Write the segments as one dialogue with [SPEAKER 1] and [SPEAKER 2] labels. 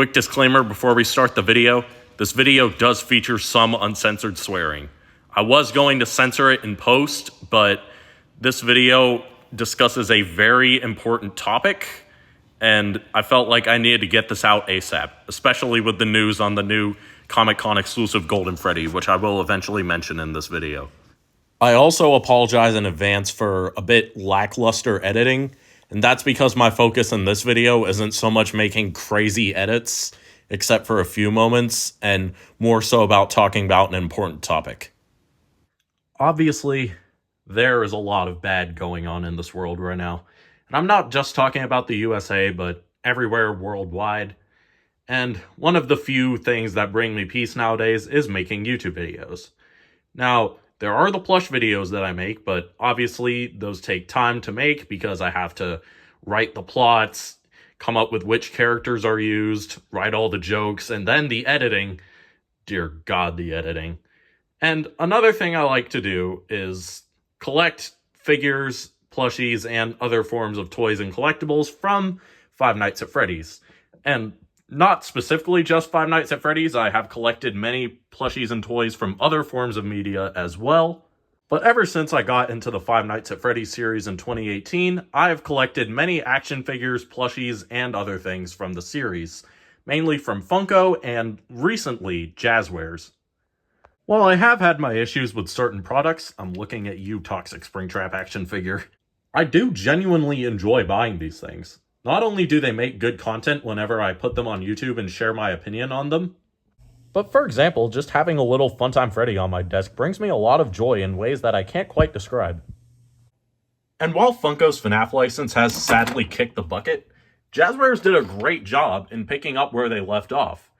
[SPEAKER 1] Quick disclaimer before we start the video. This video does feature some uncensored swearing. I was going to censor it in post, but this video discusses a very important topic, and I felt like I needed to get this out ASAP, especially with the news on the new Comic-Con exclusive Golden Freddy, which I will eventually mention in this video. I also apologize in advance for a bit lackluster editing, and that's because my focus in this video isn't so much making crazy edits, except for a few moments, and more so about talking about an important topic. Obviously, there is a lot of bad going on in this world right now. And I'm not just talking about the USA, but everywhere worldwide. And one of the few things that bring me peace nowadays is making YouTube videos. Now, there are the plush videos that I make, but obviously those take time to make because I have to write the plots, come up with which characters are used, write all the jokes, and then the editing. Dear God, the editing. And another thing I like to do is collect figures, plushies, and other forms of toys and collectibles from Five Nights at Freddy's. And not specifically just Five Nights at Freddy's, I have collected many plushies and toys from other forms of media as well. But ever since I got into the Five Nights at Freddy's series in 2018, I have collected many action figures, plushies, and other things from the series, mainly from Funko and, recently, JAZWARES. While I have had my issues with certain products, I'm looking at you, Toxic Springtrap action figure, I do genuinely enjoy buying these things. Not only do they make good content whenever I put them on YouTube and share my opinion on them, but for example, just having a little Funtime Freddy on my desk brings me a lot of joy in ways that I can't quite describe. And while Funko's FNAF license has sadly kicked the bucket, JAZWARES did a great job in picking up where they left off.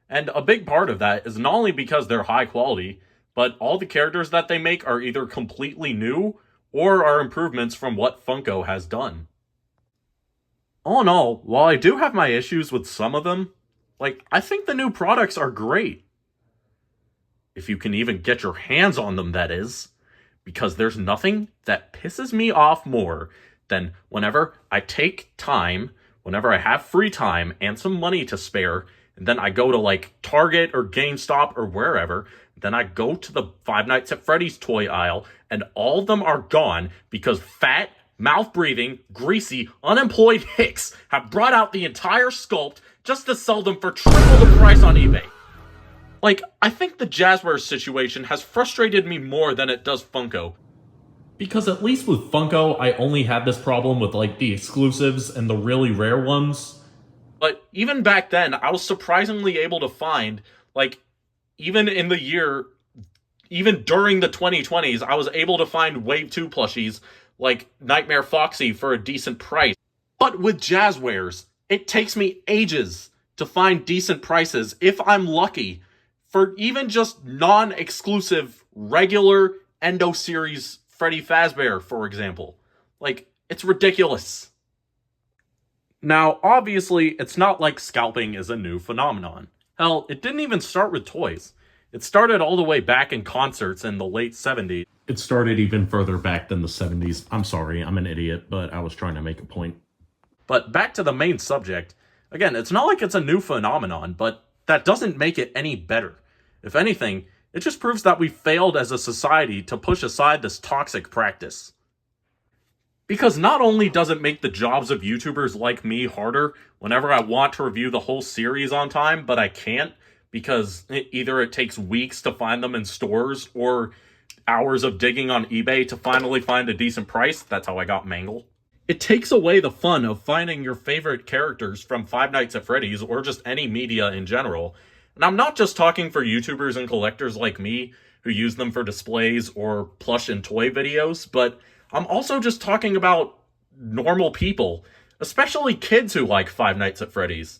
[SPEAKER 1] And a big part of that is not only because they're high quality, but all the characters that they make are either completely new or are improvements from what Funko has done. All in all, while I do have my issues with some of them, I think the new products are great. If you can even get your hands on them, that is. Because there's nothing that pisses me off more than whenever I take time, whenever I have free time and some money to spare, and then I go to Target or GameStop or wherever, then I go to the Five Nights at Freddy's toy aisle, and all of them are gone because fat, mouth-breathing, greasy, unemployed hicks have brought out the entire sculpt just to sell them for triple the price on eBay. I think the JAZWARES situation has frustrated me more than it does Funko. Because at least with Funko, I only had this problem with the exclusives and the really rare ones. But even back then, I was surprisingly able to find, even in the year, even during the 2020s, I was able to find Wave 2 plushies like Nightmare Foxy for a decent price. But with JAZWARES, it takes me ages to find decent prices, if I'm lucky, for even just non-exclusive, regular Endo series Freddy Fazbear, for example. It's ridiculous. Now, obviously, it's not like scalping is a new phenomenon. Hell, it didn't even start with toys. It started all the way back in concerts in the late 70s. It started even further back than the 70s. I'm sorry, I'm an idiot, but I was trying to make a point. But back to the main subject. Again, it's not like it's a new phenomenon, but that doesn't make it any better. If anything, it just proves that we failed as a society to push aside this toxic practice. Because not only does it make the jobs of YouTubers like me harder whenever I want to review the whole series on time, but I can't, because either it takes weeks to find them in stores or hours of digging on eBay to finally find a decent price. That's how I got Mangle. It takes away the fun of finding your favorite characters from Five Nights at Freddy's or just any media in general. And I'm not just talking for YouTubers and collectors like me who use them for displays or plush and toy videos, but I'm also just talking about normal people, especially kids who like Five Nights at Freddy's.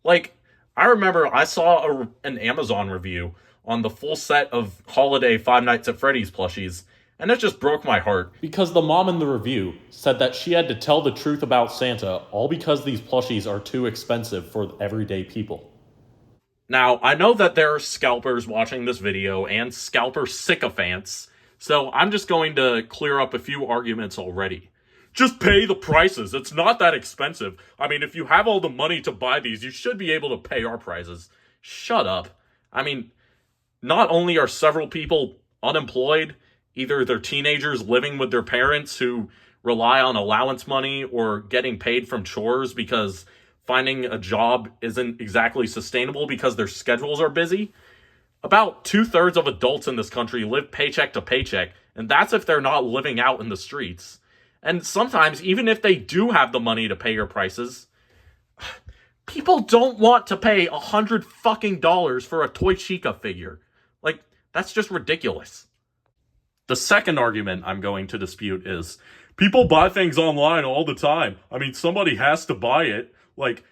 [SPEAKER 1] I remember I saw an Amazon review on the full set of holiday Five Nights at Freddy's plushies, and it just broke my heart. Because the mom in the review said that she had to tell the truth about Santa, all because these plushies are too expensive for everyday people. Now, I know that there are scalpers watching this video and scalper sycophants, so I'm just going to clear up a few arguments already. just pay the prices. It's not that expensive. I mean, if you have all the money to buy these, you should be able to pay our prices. Shut up. I mean, not only are several people unemployed, either they're teenagers living with their parents who rely on allowance money or getting paid from chores because finding a job isn't exactly sustainable because their schedules are busy. About 2/3 of adults in this country live paycheck to paycheck, and that's if they're not living out in the streets. And sometimes, even if they do have the money to pay your prices, people don't want to pay $100 for a Toy Chica figure. Like, that's just ridiculous. The second argument I'm going to dispute is, people buy things online all the time. I mean, somebody has to buy it. Like,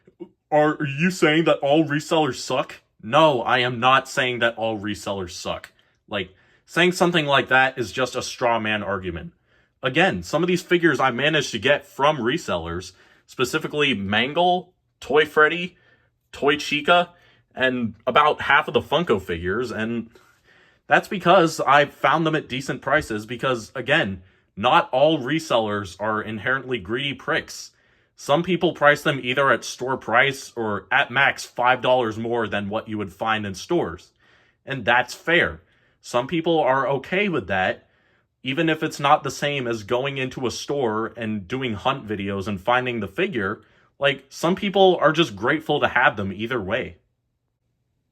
[SPEAKER 1] are you saying that all resellers suck? No, I am not saying that all resellers suck. Like, saying something like that is just a straw man argument. Again, some of these figures I managed to get from resellers, specifically Mangle, Toy Freddy, Toy Chica, and about half of the Funko figures, and that's because I found them at decent prices because, again, not all resellers are inherently greedy pricks. Some people price them either at store price or at max $5 more than what you would find in stores. And that's fair. Some people are okay with that, even if it's not the same as going into a store and doing hunt videos and finding the figure. Like, some people are just grateful to have them either way.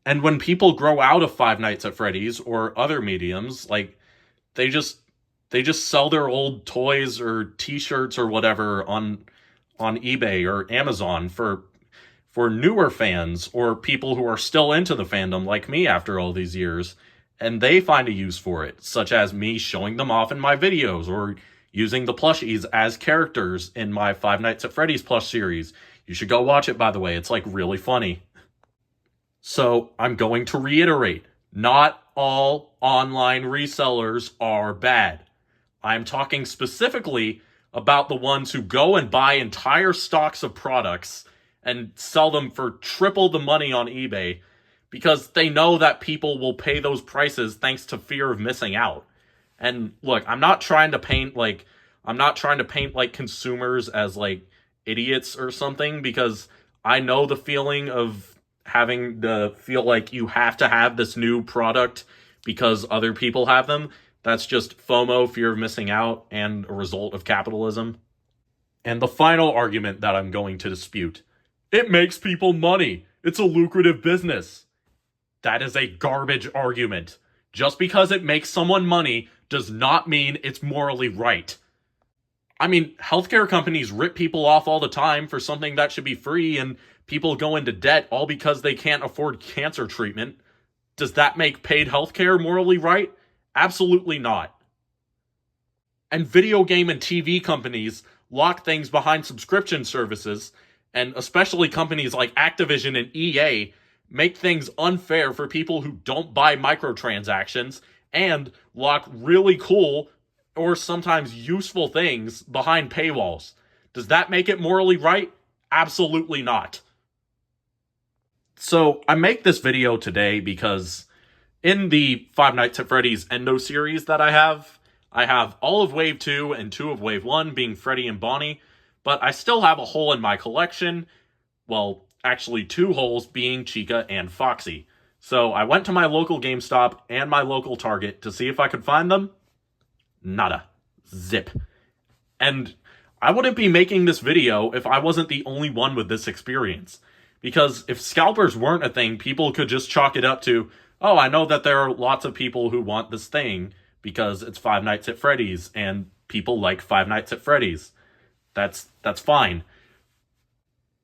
[SPEAKER 1] And when people grow out of Five Nights at Freddy's or other mediums, like, they just sell their old toys or t-shirts or whatever on eBay or Amazon for newer fans or people who are still into the fandom like me after all these years, and they find a use for it, such as me showing them off in my videos or using the plushies as characters in my Five Nights at Freddy's plush series. You should go watch it, by the way. It's, like, really funny. So, I'm going to reiterate, not all online resellers are bad. I'm talking specifically about the ones who go and buy entire stocks of products and sell them for triple the money on eBay because they know that people will pay those prices thanks to fear of missing out. And look, I'm not trying to paint like consumers as like idiots or something, because I know the feeling of having to feel like you have to have this new product because other people have them. That's just FOMO, fear of missing out, and a result of capitalism. And the final argument that I'm going to dispute: it makes people money. It's a lucrative business. That is a garbage argument. Just because it makes someone money does not mean it's morally right. I mean, healthcare companies rip people off all the time for something that should be free, and people go into debt all because they can't afford cancer treatment. Does that make paid healthcare morally right? Absolutely not. And video game and TV companies lock things behind subscription services, and especially companies like Activision and EA make things unfair for people who don't buy microtransactions and lock really cool or sometimes useful things behind paywalls. Does that make it morally right? Absolutely not. So I make this video today because in the Five Nights at Freddy's Endo series that I have all of Wave 2 and 2 of Wave 1 being Freddy and Bonnie, but I still have a hole in my collection. Well, actually 2 holes being Chica and Foxy. So I went to my local GameStop and my local Target to see if I could find them. Nada. Zip. And I wouldn't be making this video if I wasn't the only one with this experience. Because if scalpers weren't a thing, people could just chalk it up to, oh, I know that there are lots of people who want this thing because it's Five Nights at Freddy's and people like Five Nights at Freddy's. That's fine.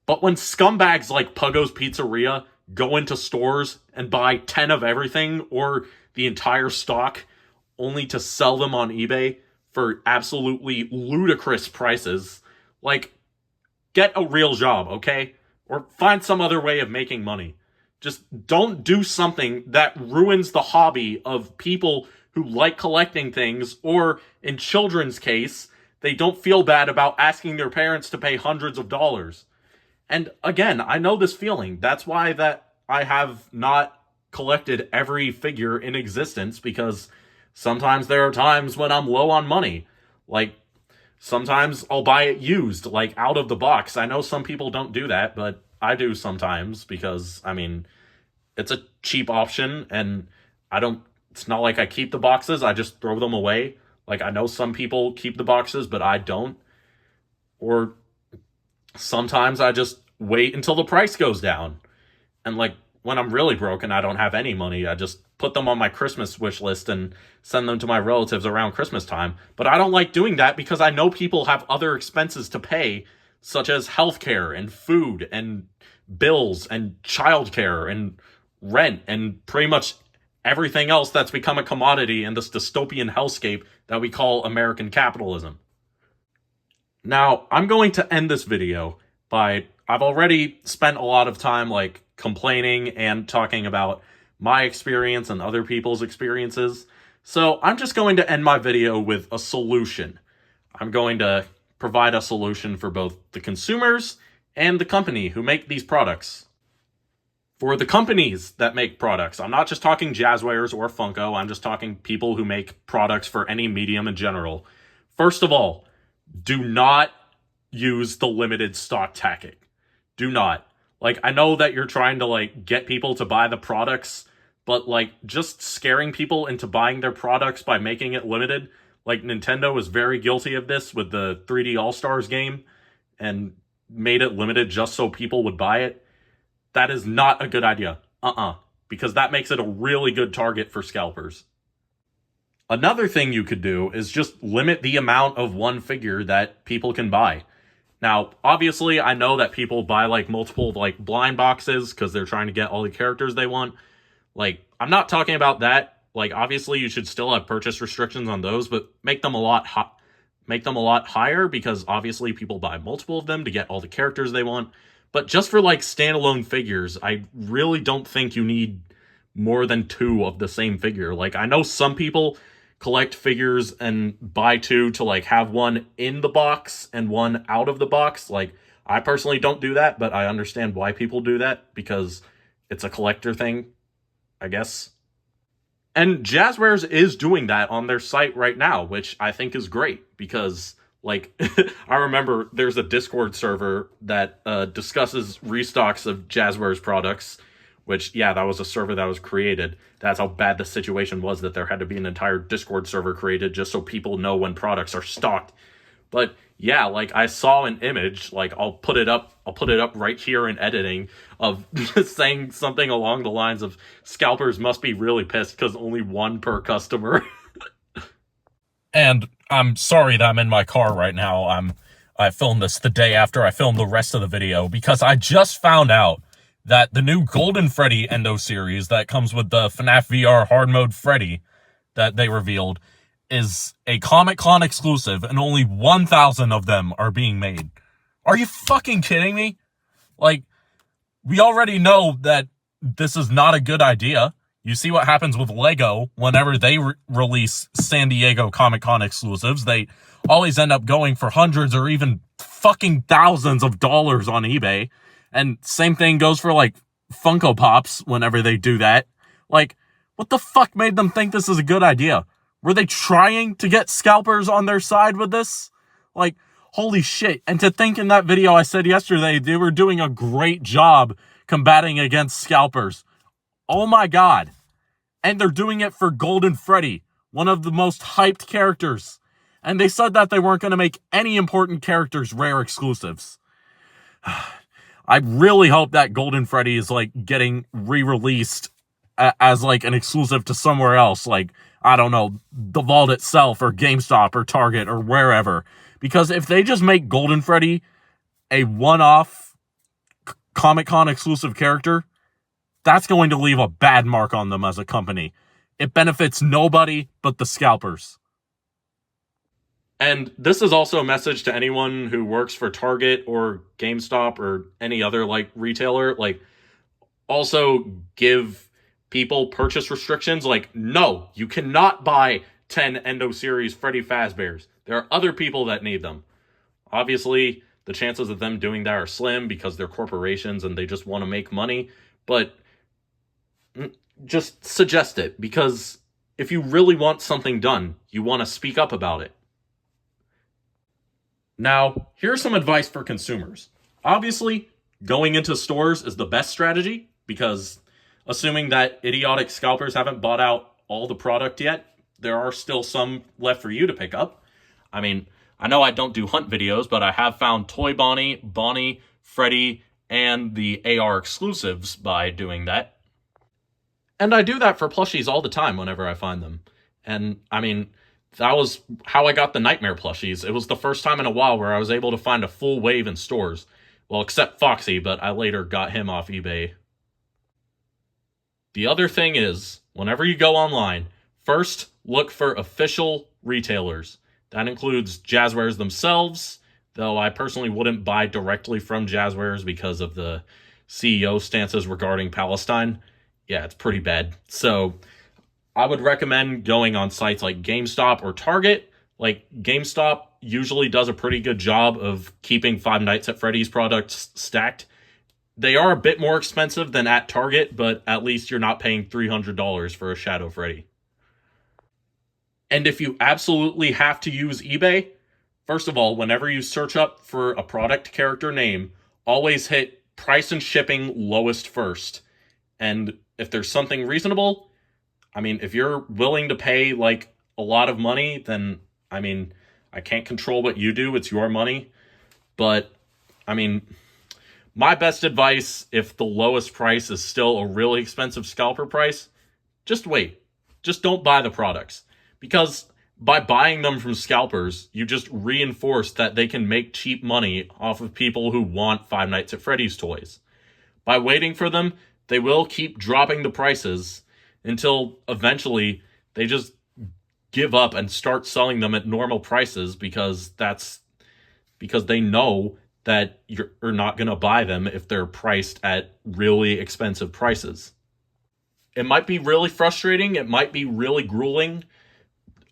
[SPEAKER 1] But when scumbags like Puggo's Pizzeria go into stores and buy 10 of everything or the entire stock only to sell them on eBay for absolutely ludicrous prices, like, get a real job, okay? Or find some other way of making money. Just don't do something that ruins the hobby of people who like collecting things, or in children's case, they don't feel bad about asking their parents to pay hundreds of dollars. And again, I know this feeling. That's why that I have not collected every figure in existence, because sometimes there are times when I'm low on money. Like, Sometimes I'll buy it used, like out of the box. I know some people don't do that, but I do sometimes because, I mean, it's a cheap option and I don't, it's not like I keep the boxes, I just throw them away. Like, I know some people keep the boxes, but I don't. Or sometimes I just wait until the price goes down. And like when I'm really broke and I don't have any money, I just put them on my Christmas wish list and send them to my relatives around Christmas time. But I don't like doing that because I know people have other expenses to pay, such as healthcare and food and bills and childcare and rent and pretty much everything else that's become a commodity in this dystopian hellscape that we call American capitalism. Now, I'm going to end this video by, I've already spent a lot of time like complaining and talking about my experience and other people's experiences. So I'm just going to end my video with a solution. I'm going to provide a solution for both the consumers and the company who make these products. For the companies that make products, I'm not just talking JAZWARES or Funko, I'm just talking people who make products for any medium in general. First of all, do not use the limited stock tactic. Do not. Like, I know that you're trying to, like, get people to buy the products, but, like, just scaring people into buying their products by making it limited. Like, Nintendo was very guilty of this with the 3D All-Stars game and made it limited just so people would buy it. That is not a good idea. Because that makes it a really good target for scalpers. Another thing you could do is just limit the amount of one figure that people can buy. Now, obviously, I know that people buy, like, multiple, like, blind boxes because they're trying to get all the characters they want. Like, I'm not talking about that. Like, obviously, you should still have purchase restrictions on those, but make them a lot higher because, obviously, people buy multiple of them to get all the characters they want. But just for, like, standalone figures, I really don't think you need more than 2 of the same figure. Like, I know some people collect figures and buy 2 to, like, have one in the box and one out of the box. Like, I personally don't do that, but I understand why people do that because it's a collector thing, I guess. And JAZWARES is doing that on their site right now, which I think is great because, like, I remember there's a Discord server that discusses restocks of JAZWARES products, which, yeah, that was a server that was created. That's how bad the situation was, that there had to be an entire Discord server created just so people know when products are stocked. But yeah, like, I saw an image, like, I'll put it up right here in editing, of saying something along the lines of, scalpers must be really pissed because only 1 per customer. And I'm sorry that I'm in my car right now. I filmed this the day after I filmed the rest of the video because I just found out that the new Golden Freddy Endo series that comes with the FNAF VR hard mode Freddy that they revealed is a Comic-Con exclusive, and only 1,000 of them are being made. Are you fucking kidding me? Like, we already know that this is not a good idea. You see what happens with Lego whenever they release San Diego Comic-Con exclusives. They always end up going for hundreds or even fucking thousands of dollars on eBay. And same thing goes for, like, Funko Pops whenever they do that. Like, what the fuck made them think this is a good idea? Were they trying to get scalpers on their side with this? Like, holy shit. And to think in that video I said yesterday, they were doing a great job combating against scalpers. Oh my god. And they're doing it for Golden Freddy, one of the most hyped characters. And they said that they weren't going to make any important characters rare exclusives. I really hope that Golden Freddy is, like, getting re-released as, like, an exclusive to somewhere else. Like, I don't know, the Vault itself or GameStop or Target or wherever. Because if they just make Golden Freddy a one-off Comic-Con exclusive character, that's going to leave a bad mark on them as a company. It benefits nobody but the scalpers. And this is also a message to anyone who works for Target or GameStop or any other, like, retailer. Like, also give people purchase restrictions. Like, no, you cannot buy 10 Endo Series Freddy Fazbears. There are other people that need them. Obviously, the chances of them doing that are slim because they're corporations and they just want to make money. But just suggest it, because if you really want something done, you want to speak up about it. Now, here's some advice for consumers. Obviously, going into stores is the best strategy because assuming that idiotic scalpers haven't bought out all the product yet, there are still some left for you to pick up. I mean, I know I don't do hunt videos, but I have found Toy Bonnie, Bonnie, Freddy, and the AR exclusives by doing that. And I do that for plushies all the time whenever I find them. And, I mean, that was how I got the Nightmare plushies. It was the first time in a while where I was able to find a full wave in stores. Well, except Foxy, but I later got him off eBay. The other thing is, whenever you go online, first look for official retailers. That includes JAZWARES themselves, though I personally wouldn't buy directly from JAZWARES because of the CEO stances regarding Palestine. Yeah, it's pretty bad. So I would recommend going on sites like GameStop or Target. Like, GameStop usually does a pretty good job of keeping Five Nights at Freddy's products stacked. They are a bit more expensive than at Target, but at least you're not paying $300 for a Shadow Freddy. And if you absolutely have to use eBay, first of all, whenever you search up for a product character name, always hit price and shipping lowest first. And if there's something reasonable, I mean, if you're willing to pay like a lot of money, then, I mean, I can't control what you do. It's your money. But, I mean, my best advice, if the lowest price is still a really expensive scalper price, just wait. Just don't buy the products. Because by buying them from scalpers, you just reinforce that they can make cheap money off of people who want Five Nights at Freddy's toys. By waiting for them, they will keep dropping the prices until eventually they just give up and start selling them at normal prices because they know that you're not going to buy them if they're priced at really expensive prices. It might be really frustrating. It might be really grueling,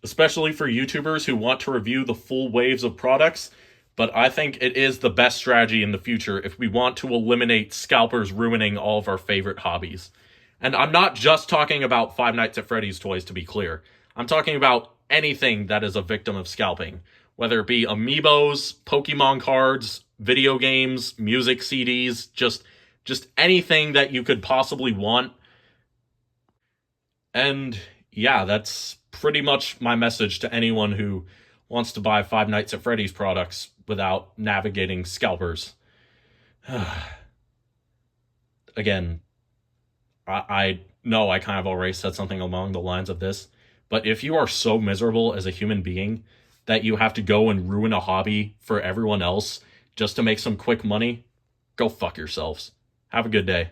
[SPEAKER 1] especially for YouTubers who want to review the full waves of products. But I think it is the best strategy in the future if we want to eliminate scalpers ruining all of our favorite hobbies. And I'm not just talking about Five Nights at Freddy's toys, to be clear. I'm talking about anything that is a victim of scalping, whether it be amiibos, Pokemon cards, video games, music CDs, just anything that you could possibly want. And yeah, that's pretty much my message to anyone who wants to buy Five Nights at Freddy's products without navigating scalpers. Again, I know I kind of already said something along the lines of this, but if you are so miserable as a human being that you have to go and ruin a hobby for everyone else just to make some quick money, go fuck yourselves. Have a good day.